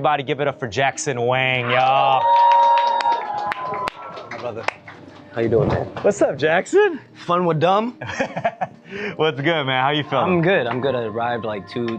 Everybody give it up for Jackson Wang, y'all. My brother. How you doing, man? What's up, Jackson? Fun with dumb? What's good, man? How you feeling? I'm good. I arrived like two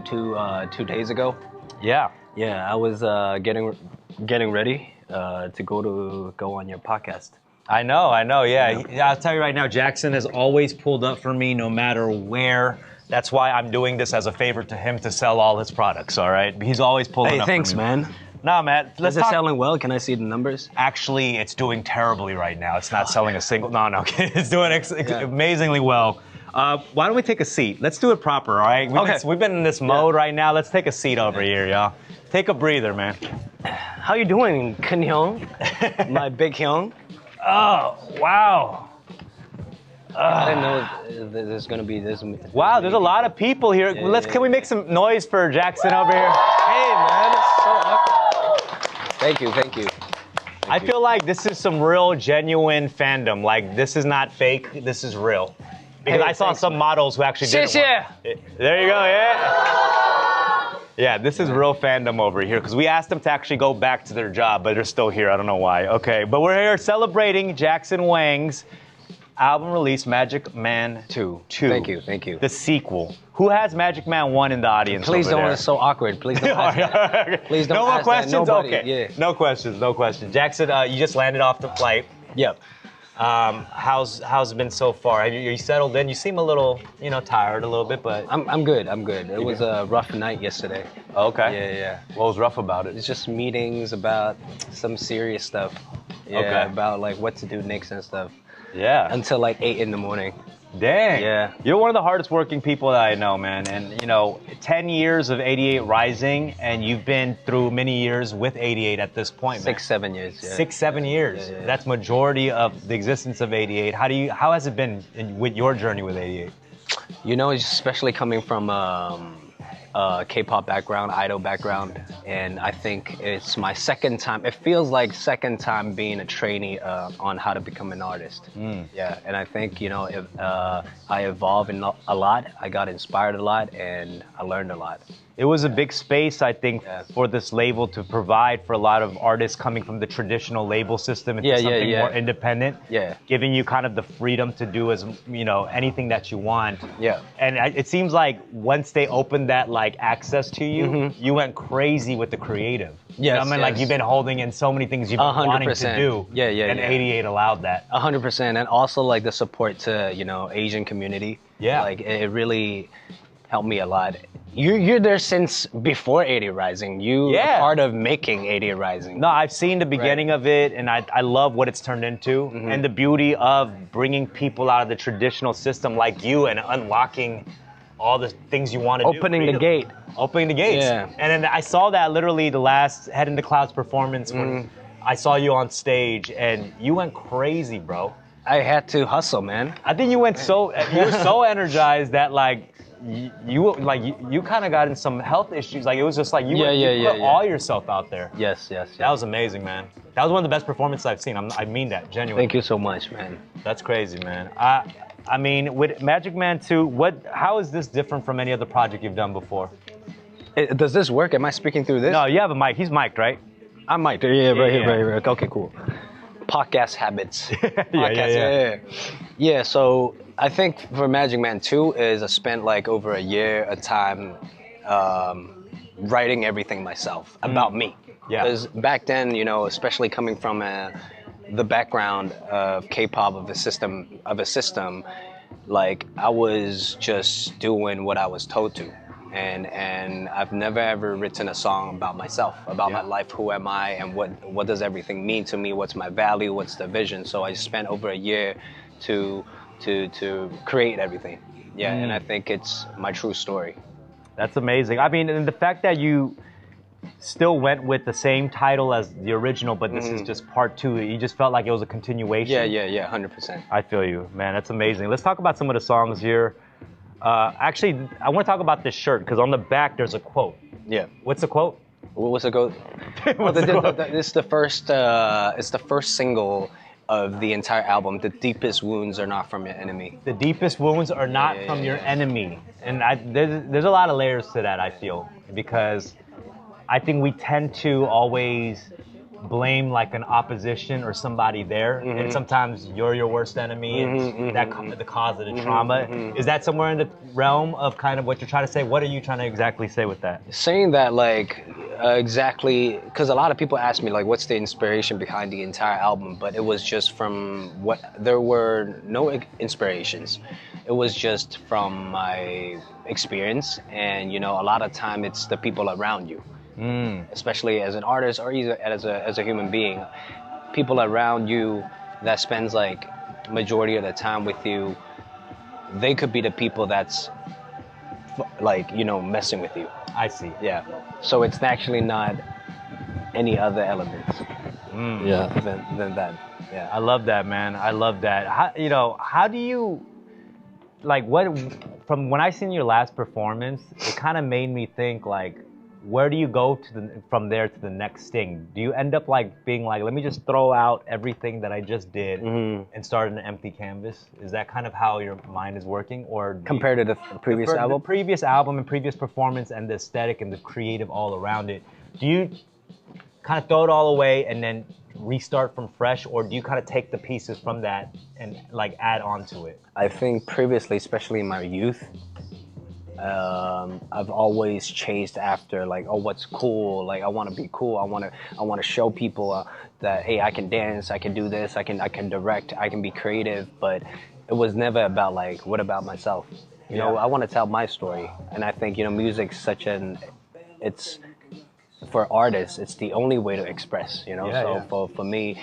days ago. Yeah. Yeah, I was getting ready to go on your podcast. I know, yeah. I'll tell you right now, Jackson has always pulled up for me no matter where. That's why I'm doing this as a favor to him to sell all his products, all right? He's always pulling up Hey, thanks, for me. man. Nah, man. Is it selling well? Can I see the numbers? Actually, it's doing terribly right now. It's not selling a single. No. It's doing amazingly well. Why don't we take a seat? Let's do it proper, all right? We've been in this mode right now. Let's take a seat over here, y'all. Take a breather, man. How you doing, Kun Hyung? My big Hyung? Oh, wow. I didn't know there's gonna be this. Wow, there's a lot of people here. Can we make some noise for Jackson over here? Hey, man, it's so awkward. Thank you. I feel like this is some real, genuine fandom. Like, this is not fake. This is real. Because I saw some models who actually did it. There you go, yeah. Yeah, this is real fandom over here. Because we asked them to actually go back to their job, but they're still here. I don't know why. Okay, but we're here celebrating Jackson Wang's album release, Magic Man 2. Thank you. The sequel. Who has Magic Man 1 in the audience? Please over don't. there? It's so awkward. Please don't ask that. Please don't. No more questions? Nobody, Okay. Yeah. No questions. Jackson, you just landed off the flight. Yep. How's it been so far? Are you settled in? You seem a little, tired a little bit, but I'm good. It was a rough night yesterday. Okay. Yeah. What was rough about it? It's just meetings about some serious stuff. Yeah. Okay. About like what to do next and stuff. Yeah. Until like 8 in the morning. Dang. Yeah. You're one of the hardest working people that I know, man. And 10 years of 88 Rising, and you've been through many years with 88 at this point, man. 6-7 years. Yeah. 6-7 years. Yeah. That's majority of the existence of 88. How has it been with your journey with 88? Especially coming from K-pop background, idol background, and I think it's my second time. It feels like second time being a trainee on how to become an artist. Yeah, and I think I evolved a lot. I got inspired a lot, and I learned a lot. It was a big space, I think, for this label to provide for a lot of artists coming from the traditional label system into something more independent. Yeah. Giving you kind of the freedom to do anything that you want. Yeah. And it seems like once they opened that access to you, you went crazy with the creative. Yes, Like you've been holding in so many things you've been wanting to do. Yeah. And 88 allowed that. 100%, and also like the support to Asian community. Yeah. Like it really helped me a lot. You're there since before 88 Rising. You are part of making 88 Rising. No, I've seen the beginning of it, and I love what it's turned into, and the beauty of bringing people out of the traditional system like you and unlocking all the things you want to do. Opening the gate. Opening the gates. Yeah. And then I saw that literally the last Head in the Clouds performance when I saw you on stage, and you went crazy, bro. I had to hustle, man. I think you were so energized that you kind of got in some health issues. Like it was just like you put all yourself out there. Yes. That was amazing, man. That was one of the best performances I've seen. I mean that genuinely. Thank you so much, man. That's crazy, man. I mean, with Magic Man 2, how is this different from any other project you've done before? Does this work? Am I speaking through this? No, you have a mic. He's mic'd, right? I'm mic'd. Yeah, right here. Okay, cool. Podcast habits. Yeah, so I think for Magic Man 2 I spent like over a year of time writing everything myself about me. Yeah. Because back then, especially coming from the background of K-pop of a system, like I was just doing what I was told to. And I've never ever written a song about myself, about my life, who am I, and what does everything mean to me, what's my value, what's the vision. So I spent over a year to create everything. Yeah, and I think it's my true story. That's amazing. I mean, and the fact that you still went with the same title as the original, but this is just part 2. You just felt like it was a continuation. Yeah, 100%. I feel you, man. That's amazing. Let's talk about some of the songs here. Actually, I want to talk about this shirt because on the back there's a quote. Yeah. What's the quote? What's the quote? It's the first single of the entire album. The deepest wounds are not from your enemy. The deepest wounds are not from your enemy, and there's a lot of layers to that. I feel because I think we tend to always blame like an opposition or somebody there, and sometimes you're your worst enemy, and the cause of the trauma. Is that somewhere in the realm of kind of what you're trying to say? What are you trying to exactly say with that? Saying that, like, exactly, because a lot of people ask me, like, what's the inspiration behind the entire album? But it was just from there were no inspirations. It was just from my experience, and, you know, a lot of time it's the people around you. Especially as an artist or either as a human being, people around you that spends like majority of the time with you, they could be the people that's like, you know, messing with you. I see. Yeah. So it's actually not any other elements. Than that. Yeah. I love that, man. I love that. How do you, like, from when I seen your last performance, it kind of made me think, like, where do you go from there to the next thing? Do you end up like being like, let me just throw out everything that I just did and start an empty canvas? Is that kind of how your mind is working, or compared to the previous album? The previous album and previous performance and the aesthetic and the creative all around it. Do you kind of throw it all away and then restart from fresh, or do you kind of take the pieces from that and like add on to it? I think previously, especially in my youth, I've always chased after like, oh, what's cool? Like, I want to be cool. I want to show people that, hey, I can dance, I can do this, I can direct, I can be creative. But it was never about like, what about myself? You know, I want to tell my story, and I think, you know, music's it's for artists, it's the only way to express. You know, for me,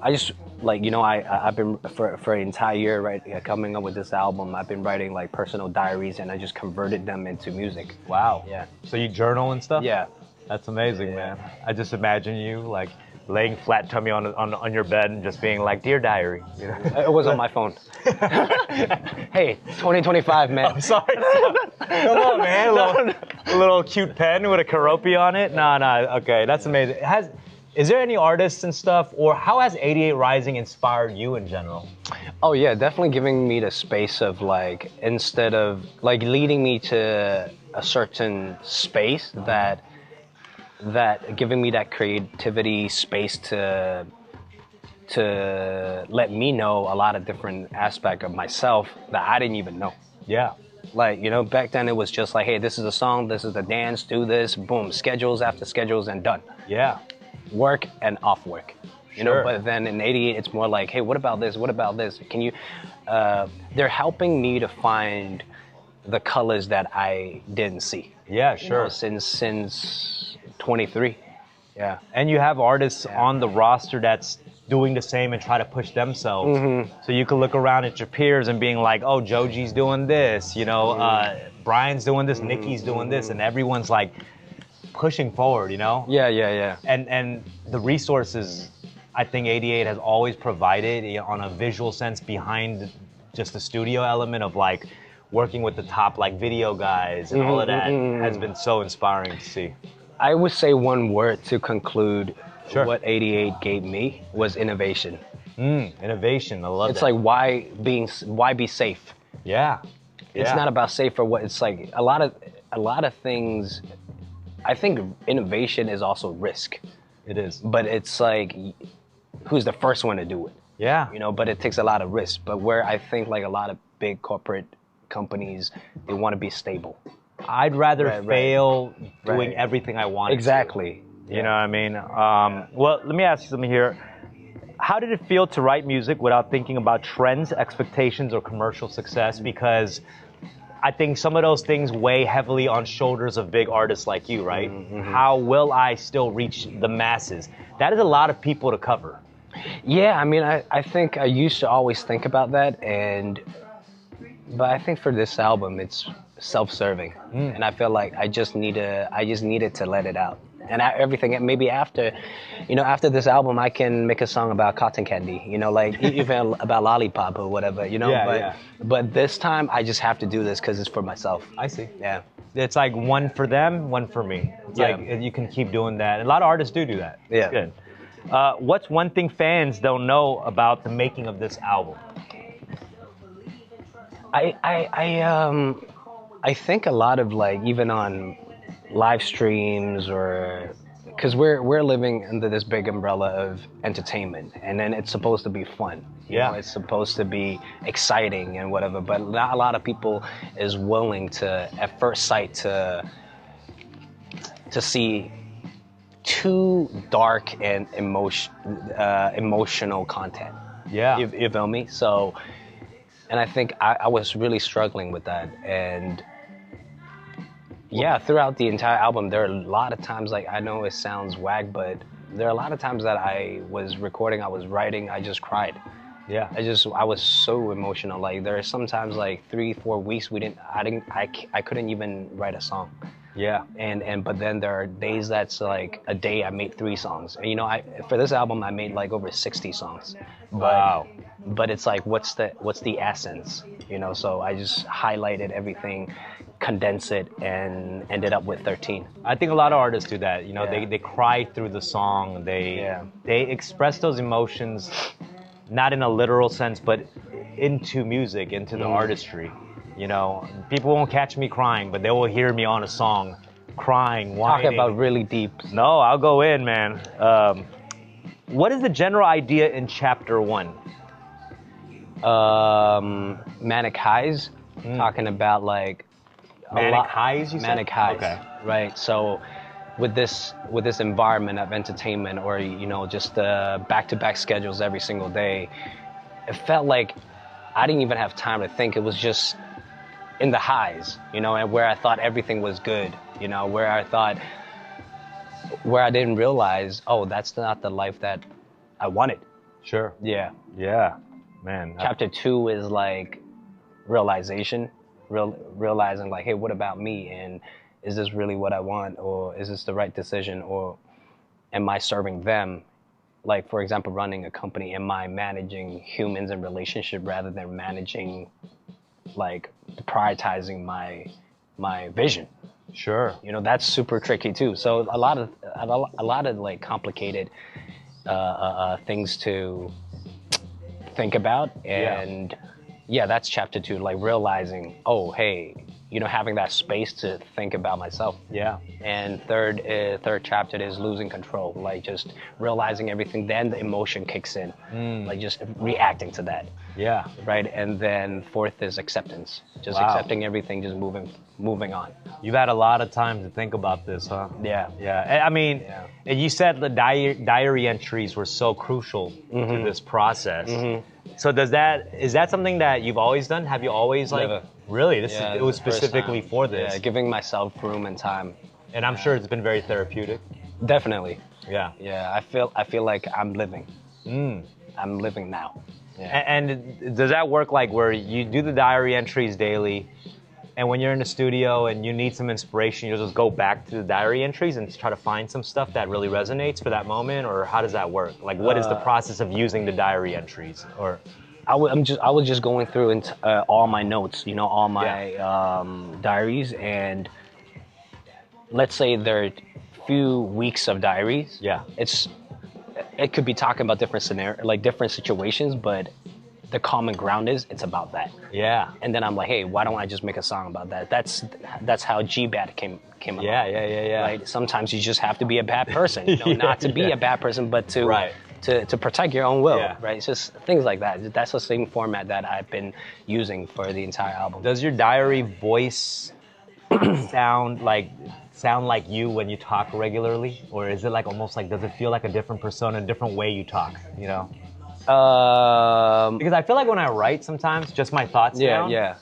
I just. Like, you know, I've been for an entire year, right, coming up with this album, I've been writing like personal diaries, and I just converted them into music. Wow. Yeah. So you journal and stuff? Yeah. That's amazing, man. I just imagine you like laying flat tummy on your bed and just being like, "Dear diary." You know? It was on my phone. Hey, 2025, man. I'm sorry. Come on, man. A little cute pen with a Keroppi on it. No. Okay, that's amazing. Is there any artists and stuff, or how has 88 Rising inspired you in general? Oh yeah, definitely giving me the space of like, instead of like leading me to a certain space, that giving me that creativity space to let me know a lot of different aspects of myself that I didn't even know. Yeah. Like, you know, back then it was just like, hey, this is a song, this is the dance, do this, boom, schedules after schedules and done. Yeah. Work and off work, you know. But then in 88, it's more like, hey, what about this? What about this? Can you? They're helping me to find the colors that I didn't see. Yeah, sure. You know, since 23. Yeah. And you have artists on the roster that's doing the same and try to push themselves. So you can look around at your peers and being like, oh, Joji's doing this, you know, Brian's doing this, Nikki's doing this, and everyone's like pushing forward, you know? Yeah. And the resources I think 88 has always provided, you know, on a visual sense behind just the studio element of like working with the top like video guys and all of that has been so inspiring to see. I would say one word to conclude what 88 gave me was innovation. Innovation, I love it's that. It's like why be safe? Yeah. It's not about safe or what. It's like a lot of things. I think innovation is also risk. It is. But it's like, who's the first one to do it? Yeah. You know, but it takes a lot of risk. But where I think like a lot of big corporate companies, they want to be stable. I'd rather fail doing everything I want. Exactly. You know what I mean? Well, let me ask you something here. How did it feel to write music without thinking about trends, expectations, or commercial success? Because I think some of those things weigh heavily on shoulders of big artists like you, right? How will I still reach the masses? That is a lot of people to cover. Yeah, I mean, I think I used to always think about that, but I think for this album, it's self-serving, and I feel like I just needed to let it out. And everything, maybe after this album, I can make a song about cotton candy, you know, like even about lollipop or whatever, you know. But this time, I just have to do this because it's for myself. I see. Yeah. It's like one for them, one for me. It's like you can keep doing that. And a lot of artists do that. Yeah. It's good. What's one thing fans don't know about the making of this album? I think a lot of like, even on live streams or because we're living under this big umbrella of entertainment, and then it's supposed to be fun. You know, it's supposed to be exciting and whatever, but not a lot of people is willing to, at first sight, to see too dark and emotional content. Yeah. You feel me? So, and I think I was really struggling with that. And yeah, throughout the entire album, there are a lot of times, like, I know it sounds whack, but there are a lot of times that I was recording, I was writing, I just cried. Yeah. I was so emotional. Like, there are sometimes like 3-4 weeks I couldn't even write a song. Yeah. But then there are days that's like a day I made 3 songs. And you know, for this album I made like over 60 songs. Wow. But it's like, what's the essence? You know, so I just highlighted everything, condensed it, and ended up with 13. I think a lot of artists do that. You know, they cry through the song. They express those emotions, not in a literal sense, but into music, into the artistry. You know, people won't catch me crying, but they will hear me on a song crying, whining. Talk about really deep. No, I'll go in, man. What is the general idea in chapter 1? Manic highs, talking about like manic highs, you said? Manic highs. Okay. Right. So with this environment of entertainment, or you know, just back-to-back schedules every single day, it felt like I didn't even have time to think. It was just in the highs, you know, and where I thought everything was good, you know, where I didn't realize, oh, that's not the life that I wanted. Sure. Yeah. Yeah. Man. Chapter 2 is like realization, realizing like, hey, what about me? And is this really what I want? Or is this the right decision? Or am I serving them? Like, for example, running a company, am I managing humans and relationship rather than managing, like, prioritizing my vision? Sure. You know, that's super tricky too. So a lot of like complicated things to think about. And yeah, that's chapter 2, like realizing, oh, hey, you know, having that space to think about myself. Yeah. And third chapter is losing control, like just realizing everything. Then the emotion kicks in, like just reacting to that. Yeah. Right. And then 4th is acceptance, just accepting everything, just moving on. You've had a lot of time to think about this, huh? Yeah. Yeah. I mean, and you said the diary entries were so crucial to this process. So is that something that you've always done? Have you always like? Never. Really? It was specifically for this. Yeah, giving myself room and time. And I'm sure it's been very therapeutic. Definitely. Yeah. Yeah, I feel like I'm living. I'm living now. Yeah. And does that work like where you do the diary entries daily, and when you're in the studio and you need some inspiration, you just go back to the diary entries and try to find some stuff that really resonates for that moment? Or how does that work? Like, what is the process of using the diary entries? Or I was just going through all my notes, you know, all my diaries, and let's say there are a few weeks of diaries. Yeah. It could be talking about different scenarios, like different situations, but the common ground is it's about that. Yeah. And then I'm like, hey, why don't I just make a song about that? That's how G-Bad came about. Yeah. Right? Sometimes you just have to be a bad person, you know, not to be a bad person, but to protect your own will, right? It's just things like that. That's the same format that I've been using for the entire album. Does your diary voice sound like you when you talk regularly? Or is it like almost like, does it feel like a different persona, a different way you talk, you know? Because I feel like when I write sometimes, just my thoughts down. Yeah.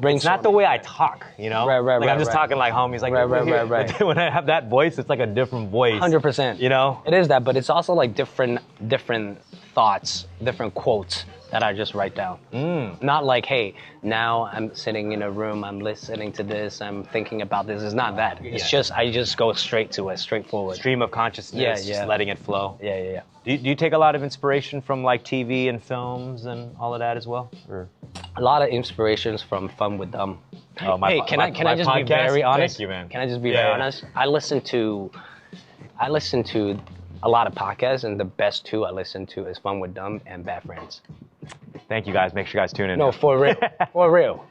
It's not the way I talk, you know? Like I'm just talking like homies, like right. But when I have that voice, it's like a different voice. 100%. You know? It is that, but it's also like different thoughts, different quotes that I just write down. Not like, hey, now I'm sitting in a room, I'm listening to this, I'm thinking about this. It's not that. It's just, I just go straight to it, straightforward. Stream of consciousness, just letting it flow. Yeah. Do you take a lot of inspiration from like TV and films and all of that as well? Or? A lot of inspirations from Fun with Them. Oh, hey, can I just be very honest? Thank you, man. Can I just be very honest? I listen to a lot of podcasts, and the best 2 I listen to is Fun with Them and Bad Friends. Thank you, guys. Make sure you guys tune in. No, for real. For real.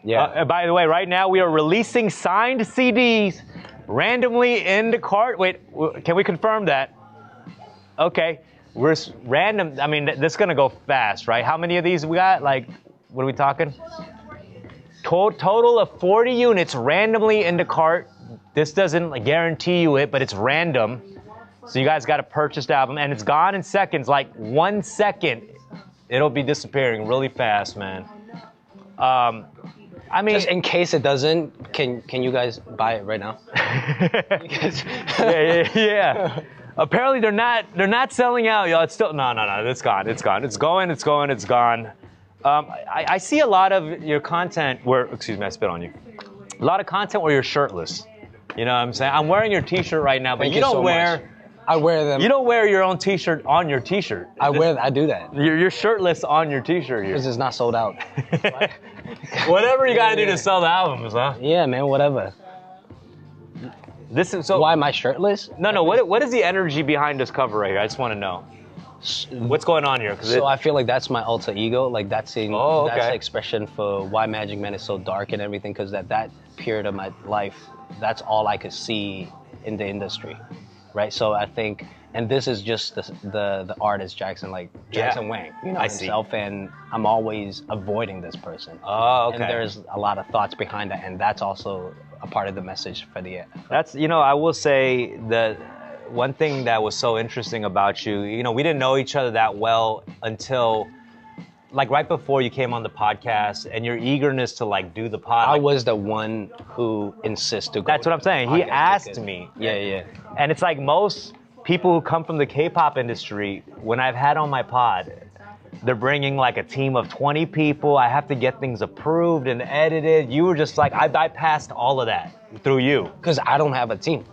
Yeah. By the way, right now we are releasing signed CDs Randomly in the cart. Wait, can we confirm that? Okay. We're random. I mean, this is going to go fast, right? How many of these we got? Like, what are we talking? Total of 40 units randomly in the cart. This doesn't guarantee you it, but it's random. So you guys got to purchase the album, and it's gone in seconds, like 1 second. It'll be disappearing really fast, man. I mean, just in case it doesn't, can you guys buy it right now? yeah. Apparently they're not selling out, y'all. It's still no. It's gone. It's gone. I see a lot of your content where, excuse me, I spit on you. A lot of content where you're shirtless. You know what I'm saying? I'm wearing your T-shirt right now, but you don't wear. Much. I wear them. You don't wear your own T-shirt on your T-shirt. I do that. You're shirtless on your T-shirt here. Because it's not sold out. Whatever you gotta do to sell the albums, huh? Yeah, man. Whatever. This is so. Why am I shirtless? No. What is the energy behind this cover right here? I just want to know. What's going on here? So I feel like that's my alter ego. Like that's the expression for why Magic Man is so dark and everything. Because at that period of my life, that's all I could see in the industry, right? So I think, and this is just the artist Jackson Wang, you know, himself, and I'm always avoiding this person. Oh, okay. And there's a lot of thoughts behind that, and that's also a part of the message for the. That's I will say that. One thing that was so interesting about you, we didn't know each other that well until, right before you came on the podcast, and your eagerness to do the pod. I was the one who insists to go. That's what I'm saying. He asked me. Yeah. And it's like most people who come from the K-pop industry, when I've had on my pod, they're bringing a team of 20 people. I have to get things approved and edited. You were just I bypassed all of that through you. Because I don't have a team.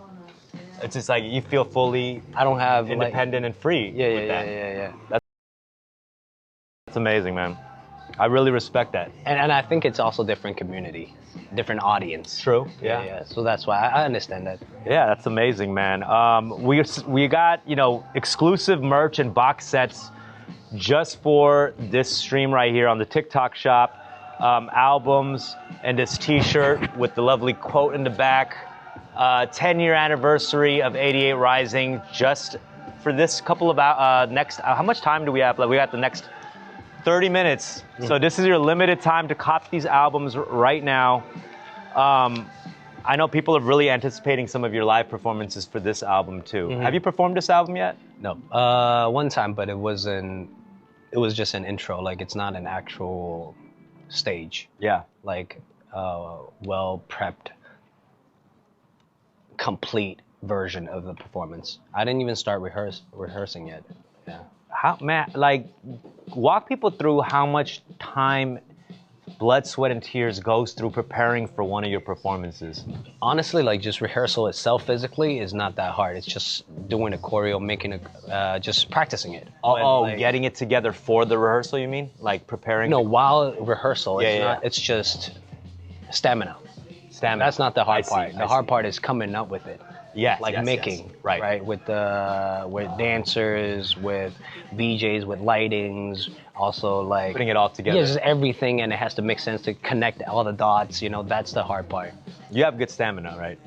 It's just you feel fully I don't have independent and free. Yeah. That's amazing, man. I really respect that. And I think it's also different community, different audience. True. Yeah. So that's why I understand that. Yeah, that's amazing, man. We got exclusive merch and box sets just for this stream right here on the TikTok shop. Albums and this T-shirt with the lovely quote in the back. 10-year anniversary of 88 Rising, just for this couple of next. How much time do we have? We got the next 30 minutes. So this is your limited time to cop these albums right now. I know people are really anticipating some of your live performances for this album too. Have you performed this album yet? No. One time, but it was just an intro. It's not an actual stage. Yeah. Well prepped, complete version of the performance. I didn't even start rehearsing yet. Yeah. How, man, walk people through how much time, blood, sweat, and tears goes through preparing for one of your performances. Honestly, just rehearsal itself physically is not that hard. It's just doing a choreo, just practicing it. Getting it together for the rehearsal, you mean? Preparing? No, while rehearsal, it's just stamina. That's not the hard part. The hard part is coming up with it. Yes, making, yes. Right. With dancers, with VJs, with lightings, also putting it all together. Yeah, just everything, and it has to make sense to connect all the dots. That's the hard part. You have good stamina, right?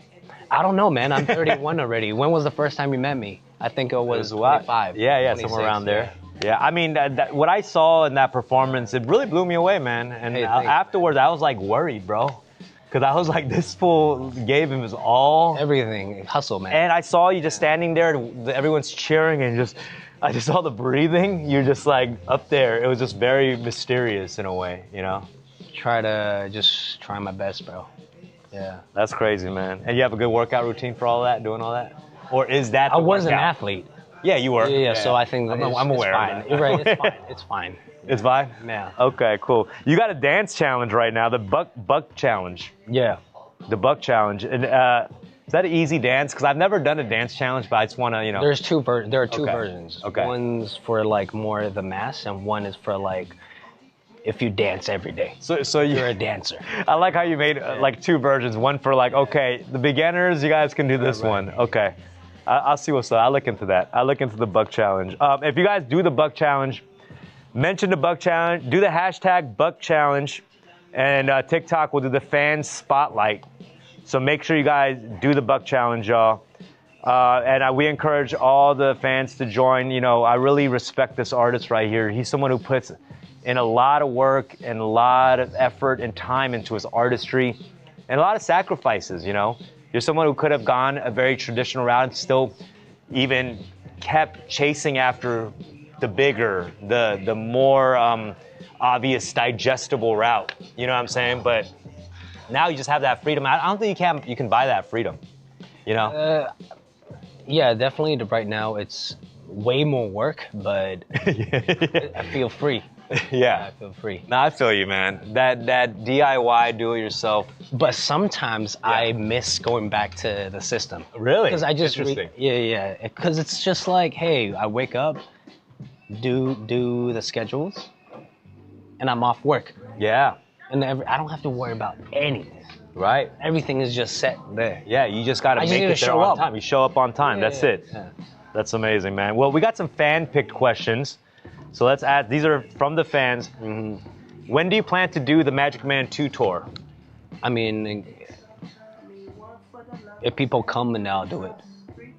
I don't know, man. I'm 31 already. When was the first time you met me? I think it was 25. Yeah, somewhere around there. Yeah, I mean, what I saw in that performance, it really blew me away, man. And afterwards, I was worried, bro. Because I was this fool gave him his all. Everything. Hustle, man. And I saw you just standing there, and everyone's cheering, and I just saw the breathing. You're just up there. It was just very mysterious in a way, Try my best, bro. Yeah. That's crazy, man. And you have a good workout routine for all that, doing all that? Or is that the I was workout? An athlete. Yeah, you were. Yeah. So I think I'm aware. It's fine. You're right. It's fine. It's fine. It's fine? Yeah. Okay, cool. You got a dance challenge right now, the Buck Challenge. Yeah. The Buck Challenge. And is that an easy dance? Because I've never done a dance challenge, but I just want to, There are two versions. Okay. One's for more of the mass, and one is for if you dance every day. So you're a dancer. I like how you made two versions. One for okay, the beginners, you guys can do this one. Okay. I'll see what's up. I'll look into that. I'll look into the Buck Challenge. If you guys do the Buck Challenge, mention the Buck Challenge, do the hashtag Buck Challenge, and TikTok will do the fan spotlight. So make sure you guys do the buck challenge, y'all. And we encourage all the fans to join. You know, I really respect this artist right here. He's someone who puts in a lot of work and a lot of effort and time into his artistry and a lot of sacrifices, you know. You're someone who could have gone a very traditional route and still even kept chasing after the bigger, the more obvious, digestible route. You know what I'm saying? But now you just have that freedom. I don't think you can buy that freedom, you know? Yeah, definitely. Right now, it's way more work, but I feel free. Yeah, I feel free. No, I feel you, man. That DIY, do it yourself. But sometimes I miss going back to the system. Really? Because I just interesting. yeah. Because it's just like, hey, I wake up, do the schedules, and I'm off work. Yeah. And I don't have to worry about anything. Right. Everything is just set there. Yeah, you just got to make it there on time. You show up on time. That's it. Yeah. That's amazing, man. Well, we got some fan-picked questions. So let's ask. These are from the fans. Mm-hmm. When do you plan to do the Magic Man 2 tour? I mean, if people come, then I'll do it.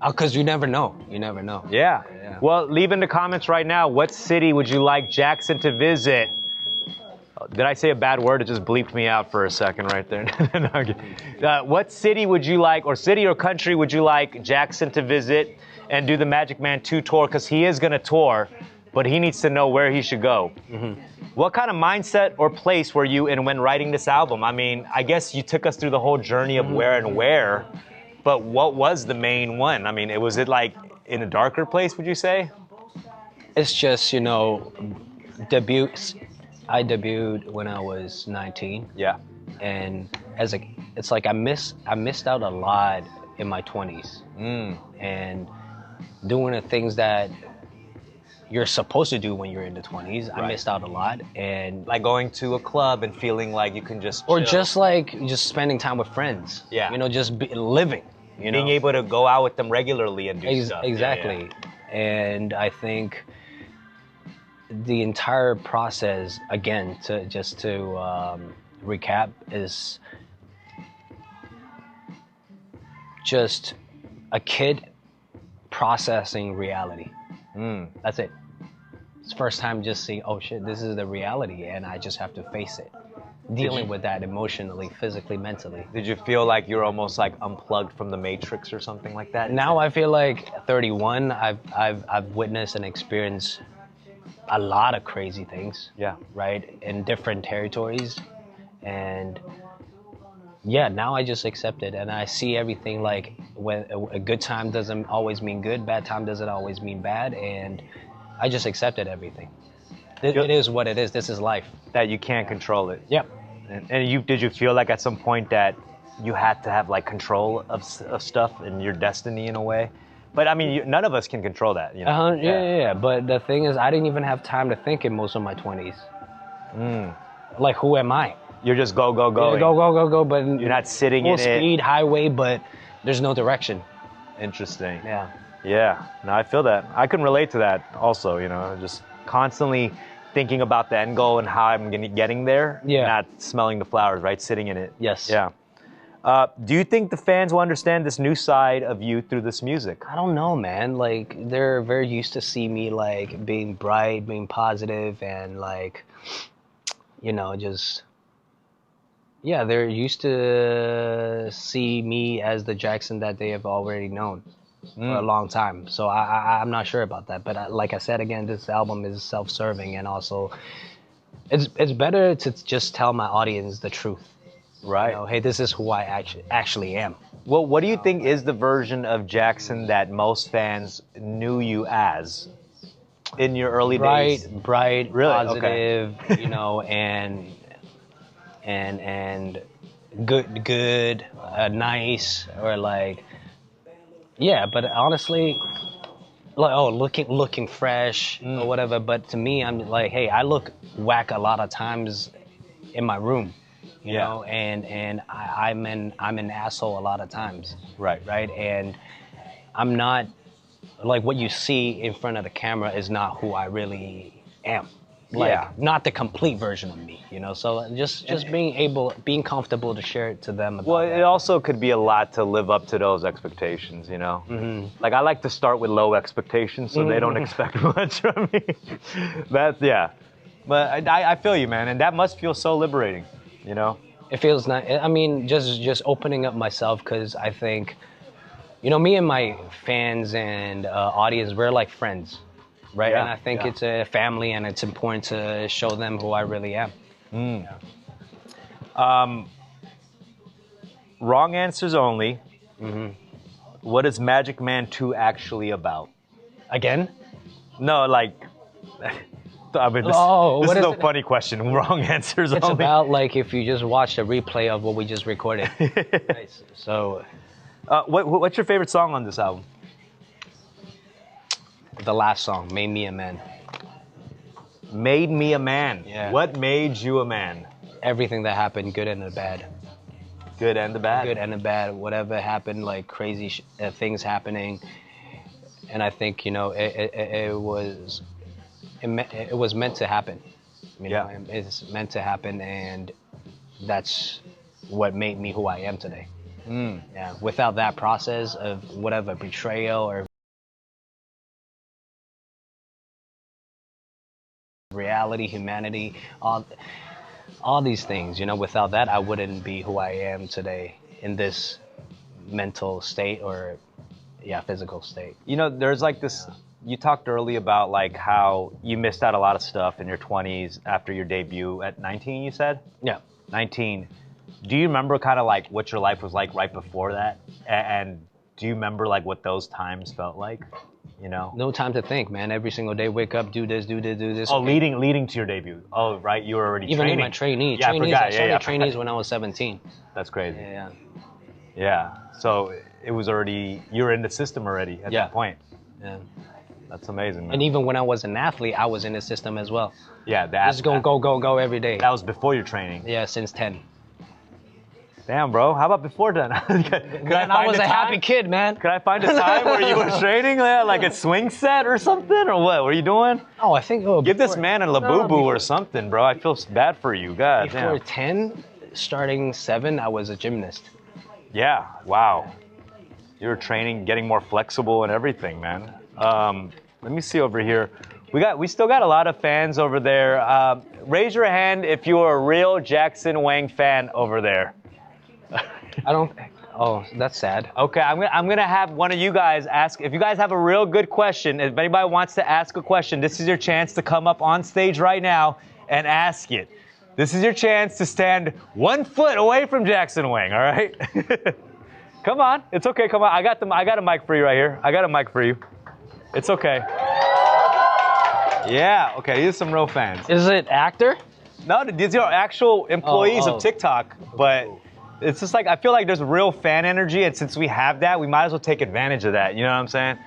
Because you never know. You never know. Yeah. Well, leave in the comments right now. What city would you like Jackson to visit? Did I say a bad word? It just bleeped me out for a second right there. What city would you like, or city or country would you like Jackson to visit and do the Magic Man 2 tour? Because he is going to tour, but he needs to know where he should go. Mm-hmm. What kind of mindset or place were you in when writing this album? I mean, I guess you took us through the whole journey of where, but what was the main one? I mean, was it like in a darker place, would you say? It's just, you know, debuts. I debuted when I was 19. Yeah. And it's like I missed out a lot in my 20s. And doing the things that you're supposed to do when you're in the 20s, I missed out a lot. And like going to a club and feeling like you can just chill. Or just spending time with friends. Yeah. You know, just living. You know? Being able to go out with them regularly and do stuff. Exactly. Yeah. And I think the entire process, again, to recap, is just a kid processing reality. That's it. It's first time just seeing, oh shit, this is the reality, and I just have to face it. Dealing with that emotionally, physically, mentally. Did you feel like you're almost like unplugged from the Matrix or something like that? Now I feel like 31, I've witnessed and experienced a lot of crazy things. Yeah. Right? In different territories. And yeah, now I just accept it, and I see everything like when a good time doesn't always mean good, bad time doesn't always mean bad, and I just accepted everything. It is what it is. This is life. That you can't control it. Yep. And did you feel like at some point that you had to have like control of stuff and your destiny in a way? But I mean, none of us can control that, you know? Yeah. But the thing is, I didn't even have time to think in most of my 20s. Like, who am I? You're just go. Yeah, go. But you're not sitting in it. Full speed, highway, but there's no direction. Interesting. Yeah. No, I feel that. I can relate to that also, you know, just constantly thinking about the end goal and how I'm getting there. Yeah. Not smelling the flowers, right? Sitting in it. Yes. Yeah. Do you think the fans will understand this new side of you through this music? I don't know, man. Like, they're very used to see me, like, being bright, being positive, and, like, you know, just... Yeah, they're used to see me as the Jackson that they have already known for a long time. So I'm not sure about that. But like I said, again, this album is self-serving, and also it's better to just tell my audience the truth. Right. You know, hey, this is who I actually am. Well, what do you think is the version of Jackson that most fans knew you as in your early days? Bright, really? Positive, okay. You know, and good, nice, or like, yeah. But honestly, like, looking fresh or whatever. But to me, I'm like, hey, I look whack a lot of times in my room, you know, and I'm an asshole a lot of times. Right. And I'm not, like, what you see in front of the camera is not who I really am. like not the complete version of me, you know. So just being comfortable to share it to them. About It also could be a lot to live up to those expectations, you know. Like I like to start with low expectations, so they don't expect much from me. But I feel you, man, and that must feel so liberating, you know. It feels nice. I mean, just opening up myself, because I think, you know, me and my fans and audience, we're like friends. Right, and I think it's a family, and it's important to show them who I really am. Wrong answers only. What is Magic Man 2 actually about? Again? No, like, I mean, this is a funny question. Wrong answers it's only. It's about like if you just watched a replay of what we just recorded. Nice. So, what's your favorite song on this album? The last song, Made Me a Man. Made Me a Man. Yeah. What made you a man? Everything that happened, good and the bad. Good and the bad? Good and the bad. Whatever happened, like crazy things happening. And I think, you know, it was meant to happen. You know, it's meant to happen, and that's what made me who I am today. Yeah. Without that process of whatever betrayal or reality, humanity, all these things, you know, without that, I wouldn't be who I am today in this mental state or, physical state. You know, there's like this, you talked earlier about like how you missed out a lot of stuff in your 20s after your debut at 19, you said? Yeah. 19. Do you remember kind of like what your life was like right before that? And do you remember like what those times felt like? You know, no time to think, man. Every single day, wake up, do this, do this, do this. Oh, okay. leading to your debut. Oh, right, you were already even training. In my trainee. Yeah, trainees, I forgot. I started trainees when I was 17. That's crazy. Yeah. So it was already, you were in the system already at that point. Yeah. That's amazing, man. And even when I was an athlete, I was in the system as well. Yeah, just go every day. That was before your training. Yeah, since 10. Damn, bro. How about before then? I was a happy kid, man. Could I find a time where you were training like a swing set or something? Or what? What are you doing? Oh, I think... Give this man a Labubu or something, bro. I feel bad for you. God damn. Before 10, starting 7, I was a gymnast. Yeah. Wow. You were training, getting more flexible and everything, man. Let me see over here. We still got a lot of fans over there. Raise your hand if you're a real Jackson Wang fan over there. I don't. Oh, that's sad. Okay, I'm gonna have one of you guys ask. If you guys have a real good question, if anybody wants to ask a question, this is your chance to come up on stage right now and ask it. This is your chance to stand 1 foot away from Jackson Wang. All right. Come on, it's okay. Come on, I got a mic for you right here. I got a mic for you. It's okay. Yeah. Okay. These are some real fans. Is it actor? No, these are actual employees of TikTok, but. It's just like, I feel like there's real fan energy, and since we have that, we might as well take advantage of that, you know what I'm saying?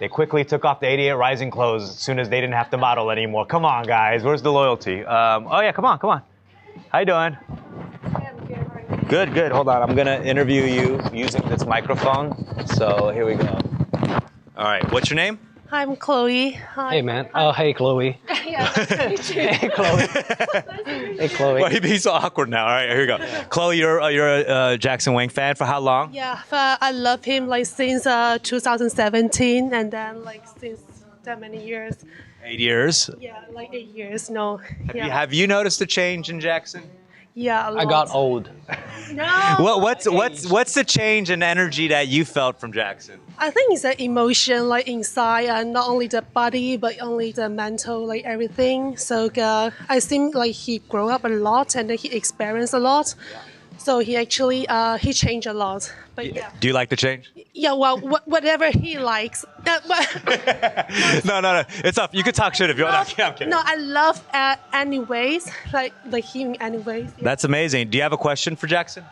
They quickly took off the 88 Rising clothes as soon as they didn't have to model anymore. Come on, guys, where's the loyalty? Oh yeah, come on. How you doing? Good. Hold on, I'm gonna interview you using this microphone, so here we go. All right, what's your name? Hi, I'm Chloe. Hi. Hey, man. Oh, hey, Chloe. Yeah, nice to meet you. Hey, Chloe. Hey, Chloe. Well, he's so awkward now. All right, here we go. Yeah. Chloe, you're a Jackson Wang fan for how long? Yeah, I love him like since 2017, and then like since that many years. 8 years? Yeah, like 8 years. No. Have you noticed a change in Jackson? Yeah, a lot. I got old. No. What's the change in energy that you felt from Jackson? I think it's an emotion like inside, and not only the body, but only the mental, like everything. So I think like he grew up a lot, and then he experienced a lot. Yeah. So he actually he changed a lot. But yeah. Do you like the change? Yeah, well, whatever he likes. No. It's up. You can talk shit if you want. I'm kidding. No, I love anyways, like him anyways. Yeah. That's amazing. Do you have a question for Jackson?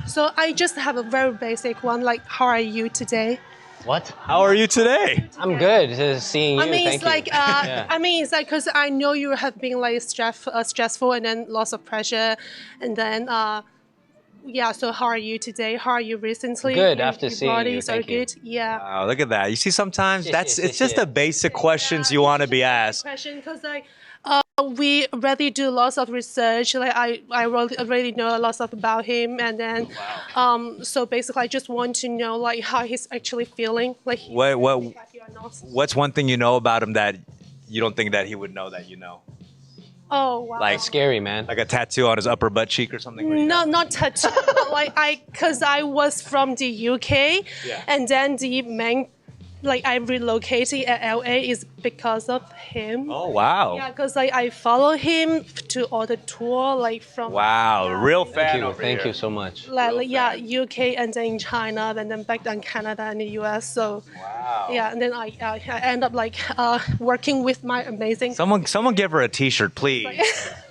So I just have a very basic one, like, how are you today? What? How are you today? I'm good. Just seeing you. I mean, Thank it's like, I mean, it's like, because I know you have been like stressful and then lots of pressure, and then yeah. So how are you today? How are you recently? Good, Your- after your seeing you, bodies are thank you. good. Yeah. Wow, look at that. You see, sometimes Yes, it's just the basic questions you want to be asked. Question, because like we already do lots of research. Like I already know a lot of about him, and then so basically I just want to know like how he's actually feeling. Like What happy or not. what's one thing you know about him that you don't think that he would know that you know? Oh wow. Like Scary, man. like a tattoo on his upper butt cheek or something? No, not tattoo. But like cause I was from the UK, Yeah. and then the main, like I relocated at LA is because of him. Oh wow. Yeah, cause like I follow him to all the tour, like from Wow, real fan over Thank here. you so much. like yeah, UK and then in China, and then back then Canada and the US. So Wow. yeah, and then I end up like working with my amazing. Someone give her a T-shirt, please.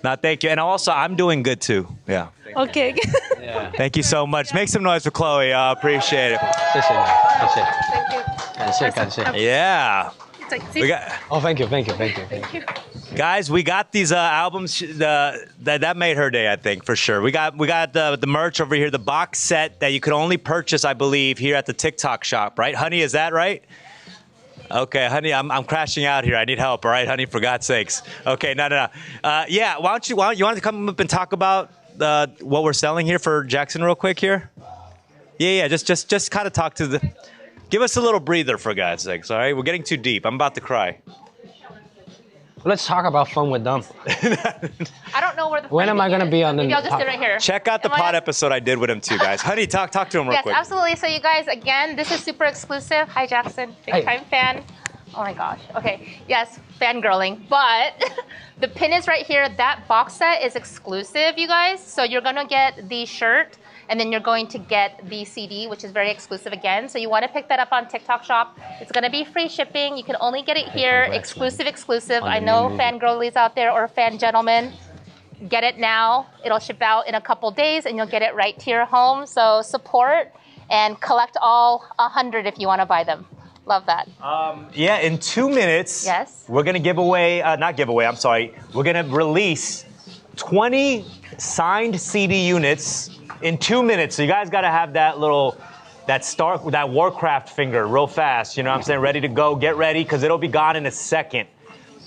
No, thank you. And also, I'm doing good too. Yeah. Okay. Yeah. Thank you so much. Make some noise for Chloe. Appreciate it. 谢谢你，谢谢， Thank you. 感谢，感谢。 Yeah. It's like, We got Oh, thank you, thank you, thank you. Thank you. guys. We got these albums. That made her day, I think, for sure. We got the merch over here, the box set that you could only purchase, I believe, here at the TikTok shop, right, honey? Is that right? Okay, honey, I'm crashing out here. I need help. All right, honey, for God's sakes. Okay, no. Yeah, why don't you want to come up and talk about what we're selling here for Jackson real quick here? Yeah. Just kind of talk to the. Give us a little breather for God's sakes. All right, we're getting too deep. I'm about to cry. Let's talk about fun with them. I don't know where the. When am I gonna be on the- Maybe I'll just sit right here. Check out the Am I pod on? episode I did with him too, guys. Honey, talk to him real Yes, quick. absolutely. So you guys, again, this is super exclusive. Hi, Jackson, big Hey. time fan. Oh my gosh. Okay. Yes, fangirling. But the pin is right here. That box set is exclusive, you guys. So you're gonna get the shirt, and then you're going to get the CD, which is very exclusive again. So you want to pick that up on TikTok Shop. It's gonna be free shipping. You can only get it here. congrats, Exclusive. On I the know new movie. fangirlies out there or fan gentlemen. Get it now. It'll ship out in a couple days, and you'll get it right to your home. So support and collect all 100 if you want to buy them. Love that. Yeah, in 2 minutes, Yes. we're gonna give away, not give away, I'm sorry, we're gonna release 20 signed CD units in 2 minutes. So you guys gotta have that that Warcraft finger real fast, you know what I'm saying? Ready to go, get ready, because it'll be gone in a second.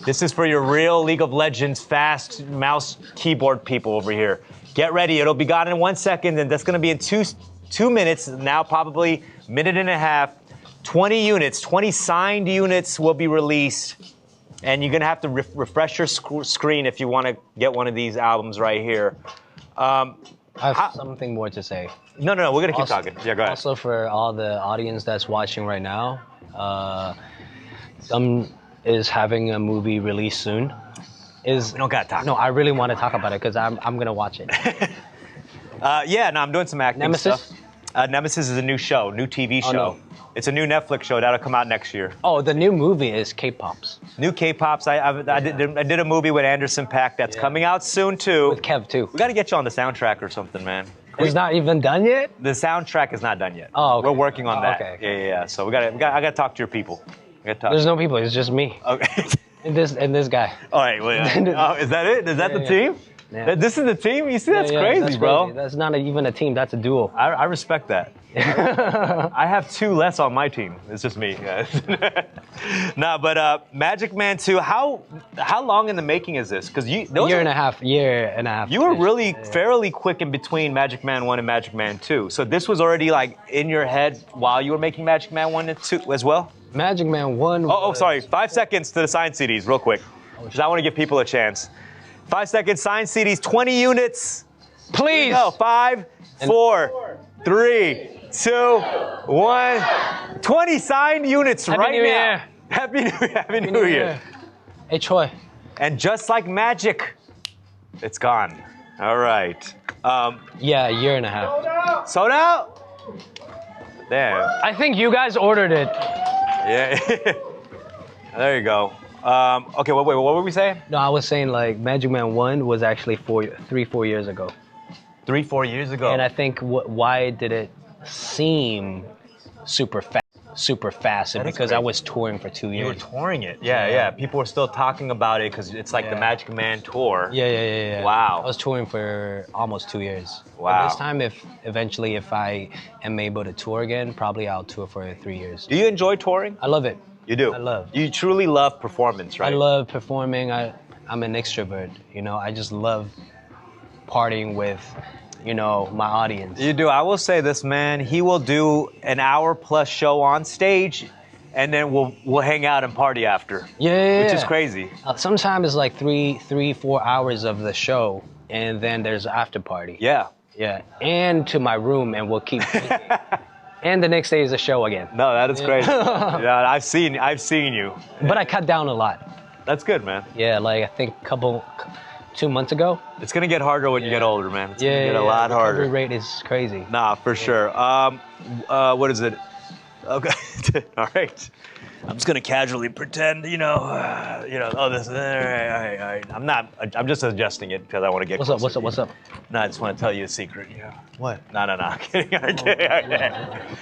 This is for your real League of Legends fast mouse keyboard people over here. Get ready, it'll be gone in 1 second, and that's gonna be in two minutes, now probably minute and a half. 20 units, 20 signed units will be released, and you're gonna have to refresh your screen if you want to get one of these albums right here. I have something more to say. No, we're gonna keep Also- talking. Yeah, go ahead. Also, for all the audience that's watching right now, is having a movie released soon. We don't gotta talk. No, I really want to talk about it because I'm gonna watch it. I'm doing some acting Nemesis? stuff. Nemesis is a new show, new TV show. Oh, no. It's a new Netflix show that'll come out next year. Oh, the new movie is K-pops New K-pops. I did a movie with Anderson .Paak that's Yeah. coming out soon too. with Kev too. We gotta get you on the soundtrack or something, man. It's not even done yet. The soundtrack is not done yet. Oh, okay. We're working on Oh, that. okay. Yeah. So I gotta talk to your people. I gotta talk. There's no people. It's just me Okay. and this guy. All right. Well, is that it? Is that the Yeah. team? Yeah. This is the team? You see, that's Yeah, crazy, that's bro. crazy. That's not even a team. That's a duo. I respect that. I have two less on my team. It's just me, guys. Nah, but Magic Man 2. How long in the making is this? Because Year and a half. You were really fairly quick in between Magic Man 1 and Magic Man 2. So this was already like in your head while you were making Magic Man 1 and 2 as well? Magic Man 1. Oh, sorry. 5 seconds to the signed CDs, real quick. Because I want to give people a chance. 5 seconds, signed CDs, 20 units. Please. No, 5, 4, 3, 2, 1. 20 signed units right New now. Year. Happy New Year. Hey, Choi. And just like magic, it's gone. All right. Yeah, a year and a half. Sold out? Damn. I think you guys ordered it. Yeah. There you go. Okay, wait, what were we saying? No, I was saying like Magic Man 1 was actually 4 years ago. 3-4 years ago. And I think why did it seem super fast? super fast That is because I crazy. was touring for 2 years. You were touring it. Yeah. People were still talking about it because it's like the Magic Man tour. Yeah. Wow. I was touring for almost 2 years. Wow. But this time, if I am able to tour again, probably I'll tour for 3 years. Do you enjoy touring? I love it. You do? You truly love performance, right? I love performing. I'm an extrovert. You know, I just love partying with, you know, my audience. You do. I will say this, man. He will do an hour plus show on stage, and then we'll hang out and party after. Yeah. Which is crazy. Sometimes it's like 4 hours of the show, and then there's an after party. Yeah. Yeah. And to my room, and we'll keep drinking. And the next day is a show again. No, that is crazy. Yeah, I've seen you. But I cut down a lot. That's good, man. Yeah, like I think 2 months ago. It's gonna get harder when you get older, man. It's gonna get a lot harder. Recovery rate is crazy. Nah, for sure. What is it? Okay, all right. I'm just gonna casually pretend, oh, this. I'm just adjusting it because I want to get. What's up? No, I just want to tell you a secret. Yeah. What? No. I'm kidding. I'm kidding.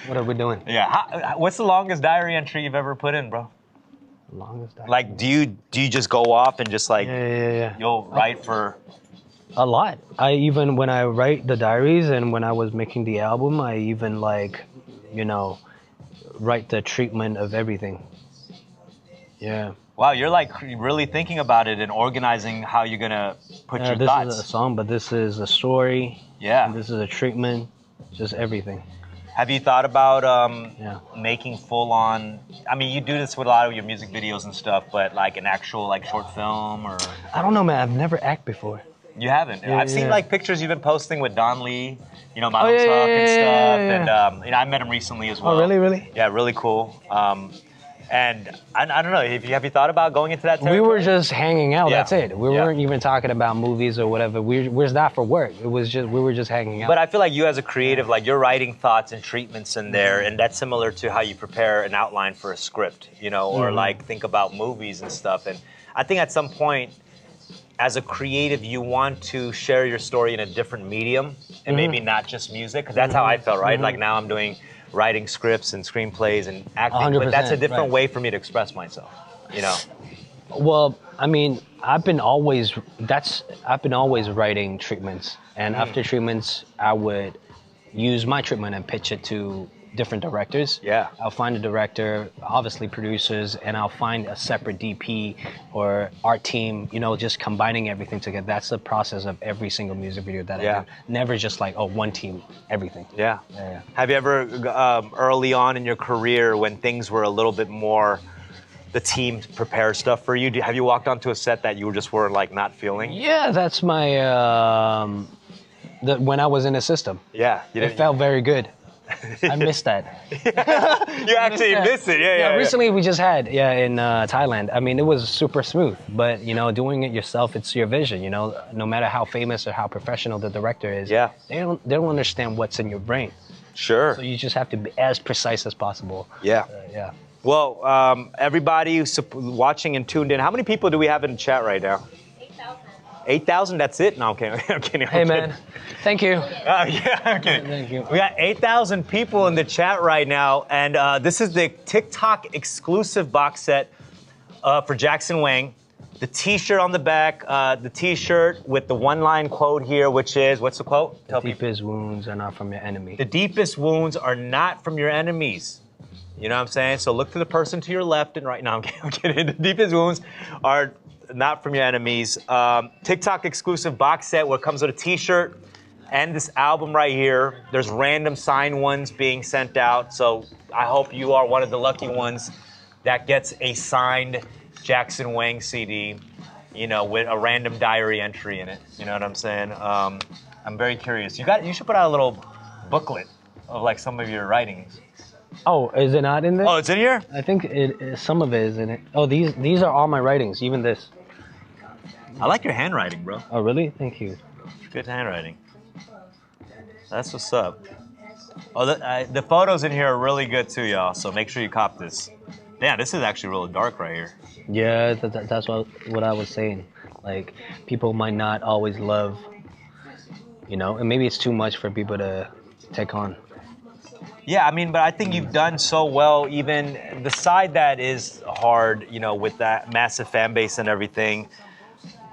What are we doing? Yeah. What's the longest diary entry you've ever put in, bro? Longest diary. Like, do you just go off and just like you'll write for a lot? When I write the diaries and when I was making the album, I even write the treatment of everything. Yeah. Wow, you're like really thinking about it and organizing how you're gonna put your this thoughts. This is a song, but this is a story. Yeah. And this is a treatment, just everything. Have you thought about making full on? I mean, you do this with a lot of your music videos and stuff, but like an actual like short film or? I don't know, man. I've never acted before. You haven't? Yeah, I've seen like pictures you've been posting with Don Lee, Model Talk and stuff, and I met him recently as well. Oh, really? Yeah, really cool. And I don't know, have you thought about going into that territory? We were just hanging out, Yeah. that's it. We weren't even talking about movies or whatever. We're not for work. We were just hanging out. But I feel like you as a creative, like you're writing thoughts and treatments in there, and that's similar to how you prepare an outline for a script, or like think about movies and stuff. And I think at some point, as a creative, you want to share your story in a different medium, and maybe not just music, because that's how I felt, right? Like now I'm doing writing scripts and sccriptplays and acting, but that's a different way for me to express myself, Well, I mean, I've been always writing treatments, and after treatments, I would use my treatment and pitch it to different directors. Yeah. I'll find a director, obviously producers, and I'll find a separate DP or art team, just combining everything together. That's the process of every single music video that I do. Never just like, one team, everything. Yeah. Have you ever, early on in your career, when things were a little bit more, the team prepare stuff for you, have you walked onto a set that you just were like not feeling? Yeah, that's my, when I was in the system. Yeah. It felt very good. I missed that. You actually miss it, yeah. Recently we just had, in Thailand. I mean, it was super smooth, but doing it yourself, it's your vision. No matter how famous or how professional the director is, they don't understand what's in your brain. Sure. So you just have to be as precise as possible. Yeah. Well, everybody who's watching and tuned in, how many people do we have in the chat right now? 8,000? That's it? No, I'm kidding. I'm kidding. Hey, man. Thank you. I'm kidding. Thank you. We got 8,000 people in the chat right now, and this is the TikTok exclusive box set for Jackson Wang. The T-shirt on the back, the T-shirt with the one-line quote here, which is, what's the quote? The deepest wounds are not from your enemy. The deepest wounds are not from your enemies. You know what I'm saying? So look to the person to your left and right. No, I'm kidding. The deepest wounds are not from your enemies. TikTok exclusive box set where it comes with a T-shirt and this album right here. There's random signed ones being sent out. So I hope you are one of the lucky ones that gets a signed Jackson Wang CD, with a random diary entry in it. You know what I'm saying? I'm very curious. You should put out a little booklet of like some of your writings. Oh, is it not in there? Oh, it's in here? I think some of it is in it. Oh, these are all my writings, even this. I like your handwriting, bro. Oh, really? Thank you. Good handwriting. That's what's up. Oh, the photos in here are really good too, y'all. So make sure you cop this. Yeah, this is actually really dark right here. Yeah, that's what I was saying. Like, people might not always love, and maybe it's too much for people to take on. Yeah, I mean, but I think you've done so well, even the side that is hard, you know, with that massive fan base and everything.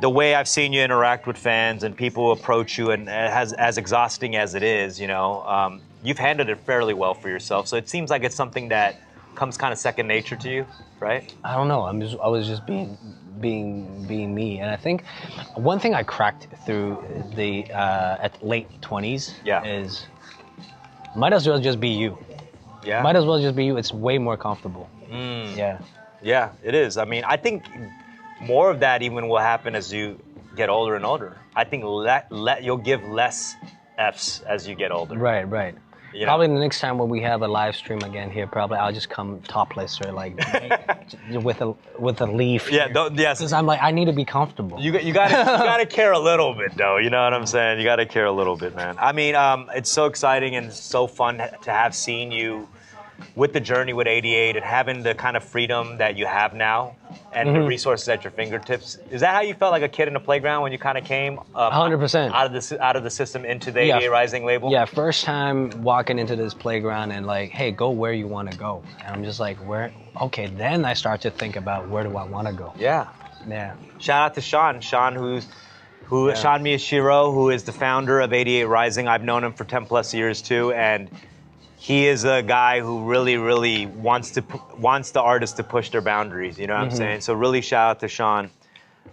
The way I've seen you interact with fans and people approach you, and as exhausting as it is, you know, you've handled it fairly well for yourself. So it seems like it's something that comes kind of second nature to you, right? I don't know. I was just being me, and I think one thing I cracked through the at late 20s is might as well just be you. Yeah. Might as well just be you. It's way more comfortable. Yeah. Yeah, it is. I mean, I think more of that even will happen as you get older and older. I think you'll give less Fs as you get older. Right. You know? Probably the next time when we have a live stream again here, probably I'll just come topless or like with a leaf. Yeah, yes. Because I'm like, I need to be comfortable. You gotta care a little bit though. You know what I'm saying? You gotta care a little bit, man. I mean, it's so exciting and so fun to have seen you with the journey with 88 and having the kind of freedom that you have now and the resources at your fingertips. Is that how you felt like a kid in the playground when you kind of came 100% out of the system into the 88 Rising label? Yeah, first time walking into this playground and like, hey, go where you want to go. And I'm just like, where? Okay, then I start to think about where do I want to go. Yeah. Shout out to Sean Sean Miyashiro, who is the founder of 88 Rising. I've known him for 10 plus years too, and he is a guy who really, really wants the artists to push their boundaries. You know what I'm saying? So really shout out to Sean.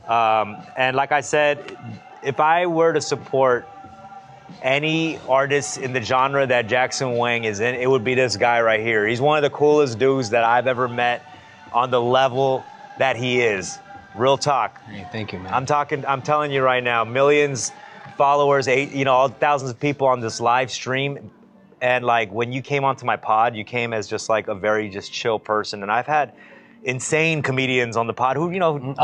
And like I said, if I were to support any artist in the genre that Jackson Wang is in, it would be this guy right here. He's one of the coolest dudes that I've ever met on the level that he is. Real talk. Hey, thank you, man. I'm telling you right now, millions followers, all thousands of people on this live stream. And like when you came onto my pod, you came as just like a very just chill person. And I've had insane comedians on the pod who,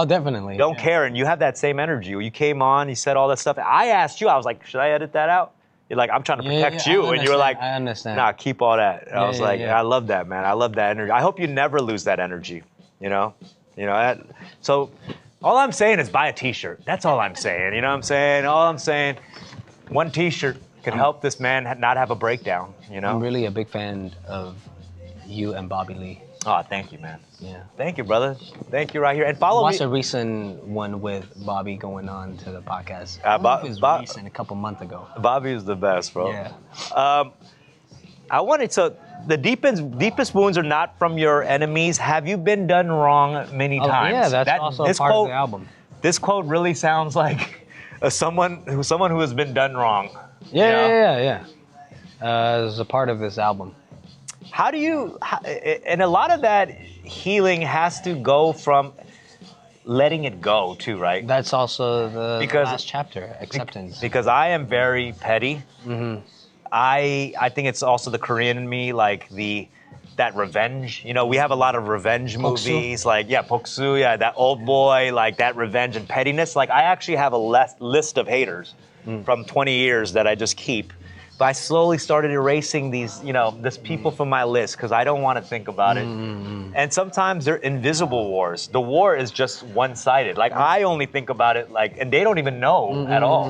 definitely don't care. And you have that same energy. You came on, you said all that stuff. I asked you, I was like, should I edit that out? You're like, I'm trying to protect you. And you were like, I understand. Nah, keep all that. And I was like, I love that, man. I love that energy. I hope you never lose that energy, So all I'm saying is buy a t-shirt. That's all I'm saying. You know what I'm saying? All I'm saying, one t-shirt could help this man not have a breakdown, I'm really a big fan of you and Bobby Lee. Oh, thank you, man. Yeah. Thank you, brother. Thank you right here. And follow me. Watch a recent one with Bobby going on to the podcast. Recent, a couple months ago. Bobby is the best, bro. Yeah. The deepest wounds are not from your enemies. Have you been done wrong many times? Yeah, that's also part of the album. This quote really sounds like someone who has been done wrong. Yeah. As a part of this album. How do you, and a lot of that healing has to go from letting it go too, right? That's also the last chapter, acceptance. Because I am very petty. Mm-hmm. I think it's also the Korean in me, like that revenge. We have a lot of revenge movies, like Poksu, that Old Boy, like that revenge and pettiness. Like I actually have a list of haters from 20 years that I just keep. But I slowly started erasing these, this people from my list because I don't want to think about it. And sometimes they're invisible wars. The war is just one-sided. Like I only think about it and they don't even know at all.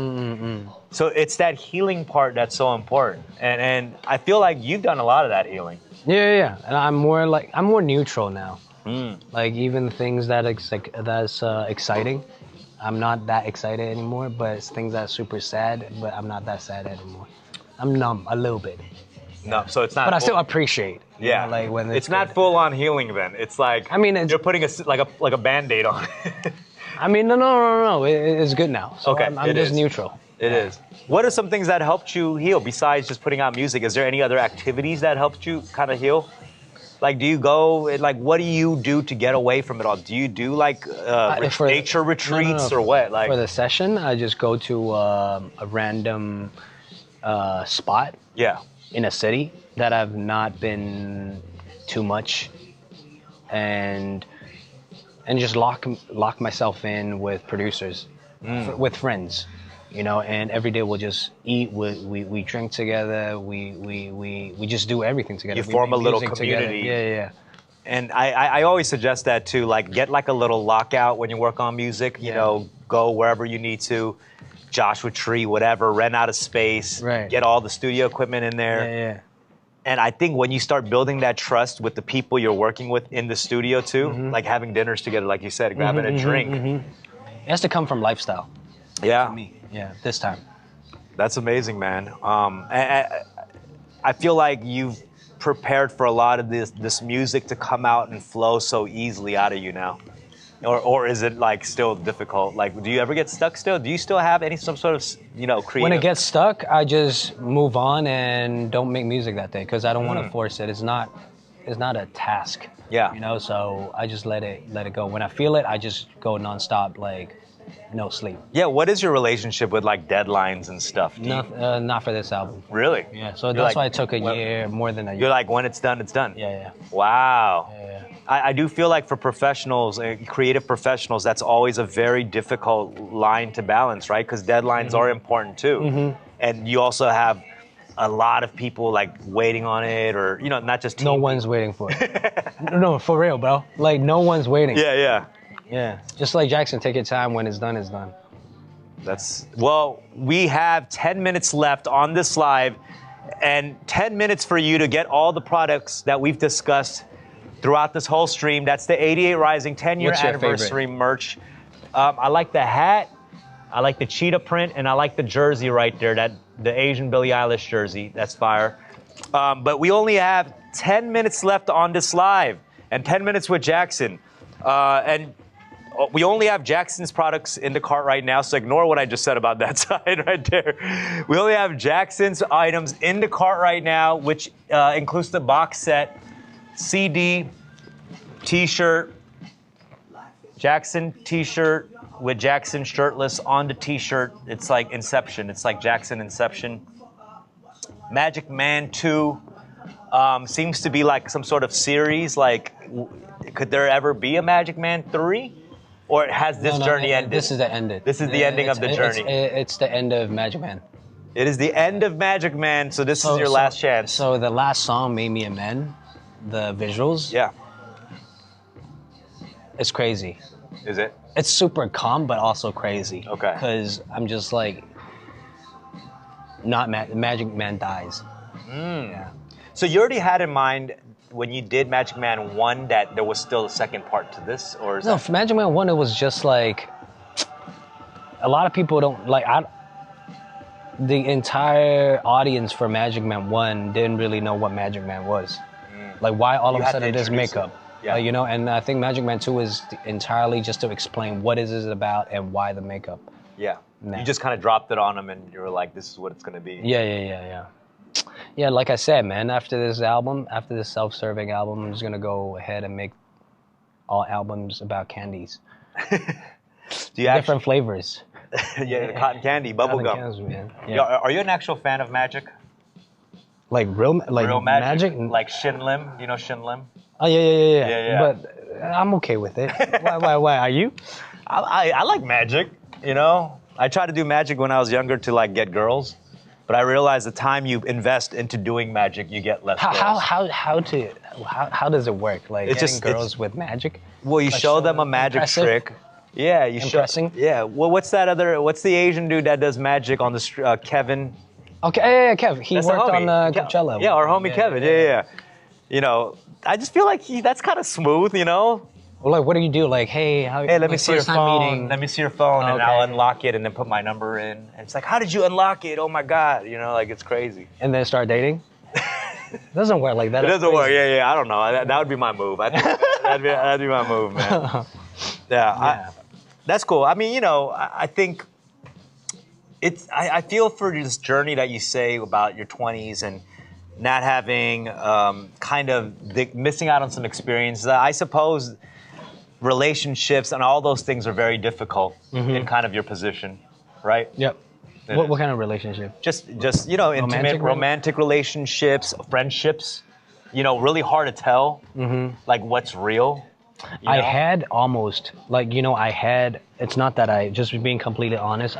So it's that healing part that's so important. And I feel like you've done a lot of that healing. Yeah. And I'm more neutral now. Like even things that's exciting, I'm not that excited anymore. But it's things that's super sad, but I'm not that sad anymore. I'm numb a little bit. No, so it's not. But I still appreciate. Yeah, like when it's not full on healing. Then it's like you're putting a Band-Aid on. I mean, no. It's good now. So okay, I'm just neutral. It is. What are some things that helped you heal besides just putting out music? Is there any other activities that helped you kind of heal? Like, do you go? Like, what do you do to get away from it all? Do you do nature retreats or what? Like for the session, I just go to a random spot in a city that I've not been too much and just lock myself in with producers, with friends, and every day we'll just eat, we drink together, we just do everything together. You form a little community. Together. Yeah. And I always suggest that too, like get like a little lockout when you work on music, go wherever you need to. Joshua Tree, whatever, rent out a space, get all the studio equipment in there. Yeah. And I think when you start building that trust with the people you're working with in the studio too, like having dinners together, like you said, grabbing a drink. It has to come from lifestyle. Yeah. For me. Yeah, this time. That's amazing, man. I feel like you've prepared for a lot of this music to come out and flow so easily out of you now. Or is it like still difficult? Like, do you ever get stuck still? Do you still have some sort of, creative? When it gets stuck, I just move on and don't make music that day because I don't want to force it. It's not a task. Yeah. So I just let it go. When I feel it, I just go nonstop, like no sleep. Yeah. What is your relationship with like deadlines and stuff? Not for this album. Really? Yeah. So that's why it took a year, more than a year. You're like, when it's done, it's done. Yeah. Wow. Yeah. I do feel like for professionals, creative professionals, that's always a very difficult line to balance, right? Because deadlines are important too. And you also have a lot of people like waiting on it, or not just no one's waiting for it. No, for real, bro. Like no one's waiting. Yeah. Just like Jackson, take your time. When it's done, it's done. Well, we have 10 minutes left on this live, and 10 minutes for you to get all the products that we've discussed throughout this whole stream. That's the 88 Rising 10-year anniversary merch. I like the hat, I like the cheetah print, and I like the jersey right there, the Asian Billie Eilish jersey. That's fire. But we only have 10 minutes left on this live, and 10 minutes with Jackson. And we only have Jackson's products in the cart right now, so ignore what I just said about that side right there. We only have Jackson's items in the cart right now, which includes the box set, CD, T-shirt, Jackson T-shirt with Jackson shirtless on the T-shirt. It's like Inception. It's like Jackson Inception. Magic Man 2 seems to be like some sort of series. Like, could there ever be a Magic Man 3? Or has this journey ended? This is the end. This is the ending of the journey. It's the end of Magic Man. It is the end of Magic Man, so this is your last chance. So the last song made me amend the visuals. Yeah. It's crazy. Is it? It's super calm, but also crazy. Okay. Because I'm just like, Magic Man dies. Yeah. So you already had in mind when you did Magic Man 1 that there was still a second part to this, or No, for Magic Man 1, it was just like, a lot of people don't, like, the entire audience for Magic Man 1 didn't really know what Magic Man was. Like, why all of a sudden this makeup? Yeah. And I think Magic Man 2 is entirely just to explain what is it about and why the makeup. Yeah. Nah. You just kind of dropped it on them and you were like, this is what it's going to be. Yeah. Yeah, like I said, man, after this self-serving album, I'm just going to go ahead and make all albums about candies. Different flavors. Yeah, cotton candy, bubble gum. Man. Yeah. Are you an actual fan of magic? Like real magic? Like Shin Lim? You know Shin Lim? Oh, yeah. But I'm okay with it. Why? Are you? I like magic, I tried to do magic when I was younger to like get girls. But I realized the time you invest into doing magic, you get less girls. How does it work? Like getting girls with magic? Well, you show them a magic trick. Yeah, you Impressing? Yeah. Well, what's the Asian dude that does magic on the Kevin? Okay, yeah, Kev. He worked on Coachella. Yeah, our homie Kevin. Yeah. I just feel like that's kind of smooth, Well, like, what do you do? Like, hey, let me see your phone. Meeting. Let me see your phone, and I'll unlock it and then put my number in. And it's like, how did you unlock it? Oh my God, like it's crazy. And then start dating? It doesn't work like that. It doesn't work. Yeah. I don't know. That would be my move. I think that'd be my move, man. Yeah. That's cool. I mean, I think I feel for this journey that you say about your 20s and not having missing out on some experiences. I suppose relationships and all those things are very difficult in kind of your position, right? Yep. What kind of relationship? Just intimate, romantic relationships, friendships. Really hard to tell, like what's real. I had almost, it's not that just being completely honest,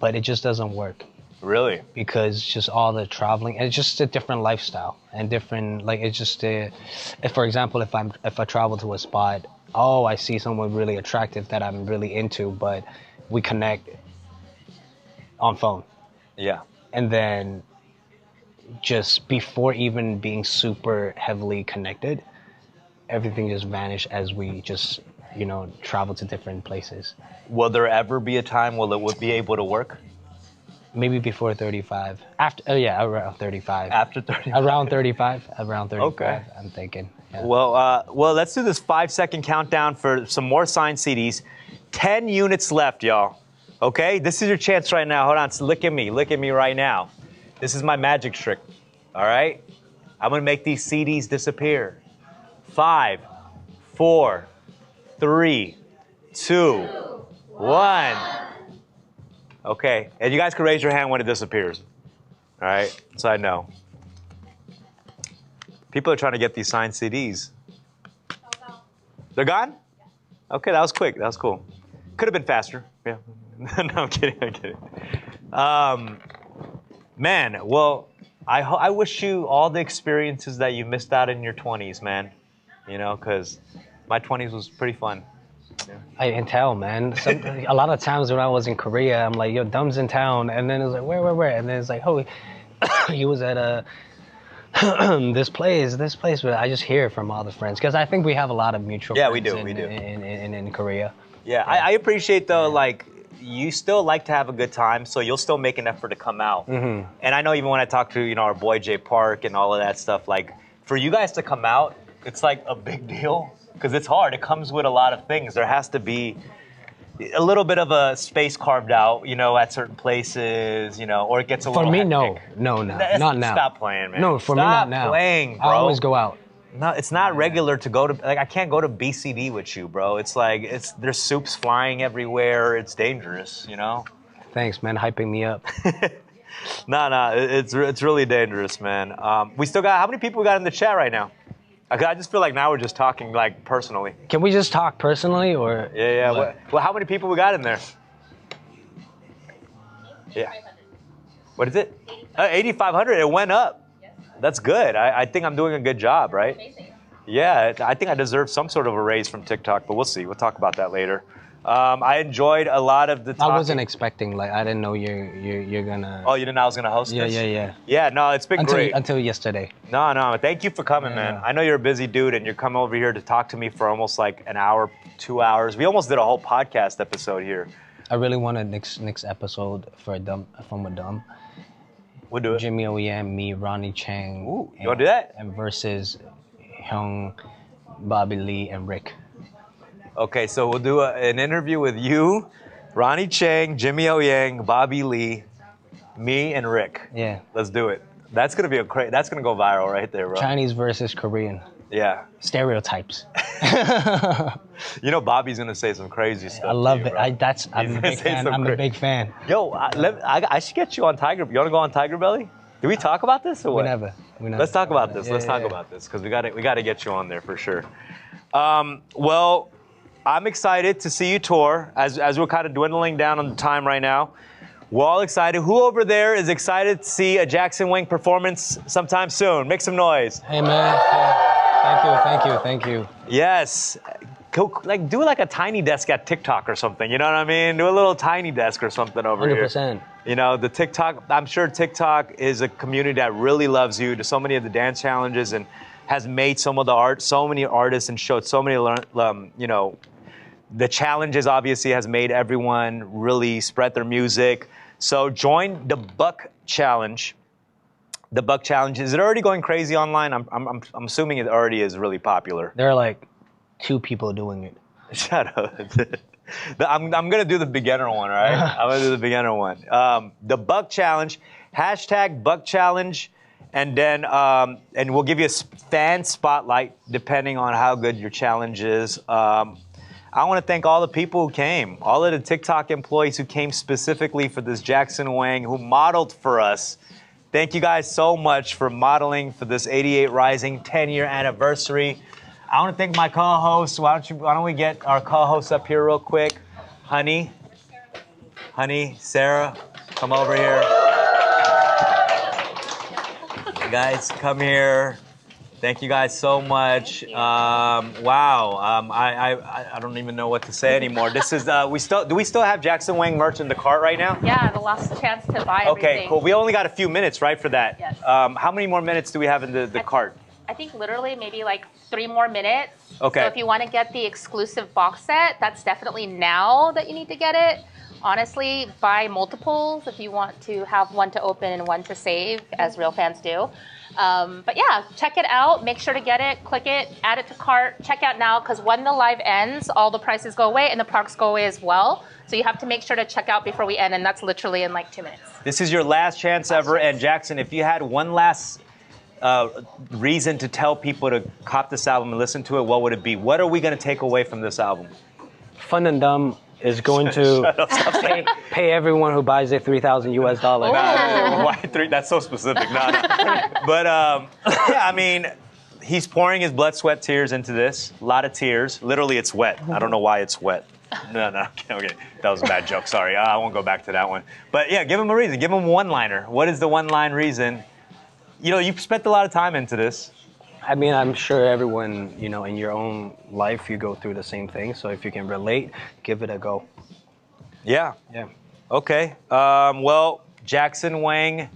but it just doesn't work. Really? Because just all the traveling, and it's just a different lifestyle and different, it's just, for example, if I travel to a spot, I see someone really attractive that I'm really into, but we connect on phone. Yeah. And then just before even being super heavily connected, everything just vanished as we just, travel to different places. Will there ever be a time will it would be able to work? Maybe before 35. After, around 35. After 35? Around 35. Around 35, Okay. I'm thinking. Yeah. Well, let's do this 5-second countdown for some more signed CDs. 10 units left, y'all. Okay? This is your chance right now. Hold on. So look at me. Look at me right now. This is my magic trick. All right? I'm going to make these CDs disappear. 5, 4, 3, 2, 1. Okay. And you guys can raise your hand when it disappears. All right? So I know. People are trying to get these signed CDs. They're gone? Okay, that was quick. That was cool. Could have been faster. Yeah. No, I'm kidding. I'm kidding. Man, well, I wish you all the experiences that you missed out in your 20s, man. Because my 20s was pretty fun. Yeah. I can tell, man. A lot of times when I was in Korea, I'm like, yo, Dumb's in town. And then it was like, where? And then it's like, oh, he was at this place. But I just hear from all the friends. Because I think we have a lot of mutual friends. We do. In Korea. Yeah, I appreciate, though, like, you still like to have a good time, so you'll still make an effort to come out. Mm-hmm. And I know even when I talk to, our boy Jay Park and all of that stuff, like, for you guys to come out, it's like a big deal. Because it's hard. It comes with a lot of things. There has to be a little bit of a space carved out, at certain places, or it gets a little For me, hectic. no, not now. Stop playing, man. No, for me, not now. Stop playing, bro. I always go out. No, it's not regular to go to, like, I can't go to BCD with you, bro. It's like, there's soups flying everywhere. It's dangerous, Thanks, man, hyping me up. No, it's really dangerous, man. We still got, how many people we got in the chat right now? I just feel like now we're just talking, like, personally. Can we just talk personally, or? Yeah. Well, how many people we got in there? Yeah. What is it? 8,500. It went up. Yes. That's good. I think I'm doing a good job, right? Amazing. Yeah, I think I deserve some sort of a raise from TikTok, but we'll see. We'll talk about that later. I enjoyed a lot of the talking. I wasn't expecting, like, I didn't know you're gonna. Oh, you didn't know I was gonna host this? Yeah. Yeah, no, it's been great. Until yesterday. No, thank you for coming, man. I know you're a busy dude, and you're coming over here to talk to me for almost like an hour, 2 hours. We almost did a whole podcast episode here. I really wanted next episode for Dumb. We'll do it. Jimmy O Yang, me, Ronnie Chang. Ooh, you wanna do that? And versus Hyung, Bobby Lee, and Rick. Okay, so we'll do an interview with you, Ronnie Chang, Jimmy O Yang, Bobby Lee, me, and Rick. Yeah. Let's do it. That's gonna be that's gonna go viral right there, bro. Chinese versus Korean. Yeah. Stereotypes. Bobby's gonna say some crazy stuff. I love it. I'm a big fan. I'm a big fan. Yo, I should get you on Tiger. You wanna go on Tiger Belly? Did we talk about this or what? We never. Let's talk about this. Let's talk about this because we gotta get you on there for sure. Well, I'm excited to see you tour as we're kind of dwindling down on the time right now. We're all excited. Who over there is excited to see a Jackson Wang performance sometime soon? Make some noise. Hey, man. Thank you. Yes. Do like a tiny desk at TikTok or something. You know what I mean? Do a little tiny desk or something over 100%. here. The TikTok, I'm sure TikTok is a community that really loves you. To so many of the dance challenges and has made so many artists and showed so many, the challenges obviously has made everyone really spread their music. So join the Buck Challenge. The Buck Challenge, is it already going crazy online? I'm assuming it already is really popular. There are like 2 people doing it. Shut up. I'm gonna do the beginner one, all right? I'm gonna do the beginner one. The Buck Challenge, hashtag Buck Challenge, and then and we'll give you a fan spotlight depending on how good your challenge is. I want to thank all the people who came, all of the TikTok employees who came specifically for this Jackson Wang, who modeled for us. Thank you guys so much for modeling for this 88 Rising 10-year anniversary. I want to thank my co-hosts. Why don't we get our co-hosts up here real quick? Honey, Sarah, come over here. Guys, come here. Thank you guys so much. Wow. I don't even know what to say anymore. This is do we still have Jackson Wang merch in the cart right now? Yeah, the last chance to buy everything. Okay, cool. We only got a few minutes, right, for that? Yes. How many more minutes do we have in the cart? I think literally maybe like 3 more minutes. Okay. So if you want to get the exclusive box set, that's definitely now that you need to get it. Honestly, buy multiples if you want to have one to open and one to save, as real fans do. But yeah, check it out. Make sure to get it, click it, add it to cart. Check out now, because when the live ends, all the prices go away and the products go away as well. So you have to make sure to check out before we end, and that's literally in like 2 minutes. This is your last chance ever. And Jackson, if you had one last reason to tell people to cop this album and listen to it, what would it be? What are we going to take away from this album? Fun and Dumb is going to pay everyone who buys it $3,000 US. Why three? That's so specific. No. But yeah, I mean, he's pouring his blood, sweat, tears into this. A lot of tears. Literally, it's wet. I don't know why it's wet. No. Okay, that was a bad joke. Sorry, I won't go back to that one. But yeah, give him a reason. Give him a one-liner. What is the one-line reason? You know, you've spent a lot of time into this. I mean, I'm sure everyone, you know, in your own life, you go through the same thing. So if you can relate, give it a go. Yeah. Yeah. Okay. Well, Jackson Wang,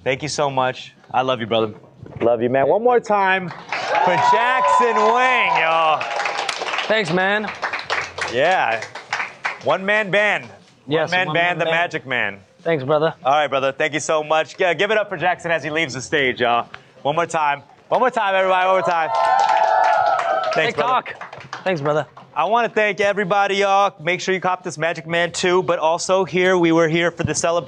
thank you so much. I love you, brother. Love you, man. One more time for Jackson Wang, y'all. Thanks, man. Yeah. One-man band. Yes, One-man band, the band. Magic Man. Thanks, brother. All right, brother. Thank you so much. Yeah, give it up for Jackson as he leaves the stage, y'all. One more time. One more time, everybody. One more time. Thanks, brother. Thanks, brother. I want to thank everybody, y'all. Make sure you cop this Magic Man 2, but also we were here for the celebration.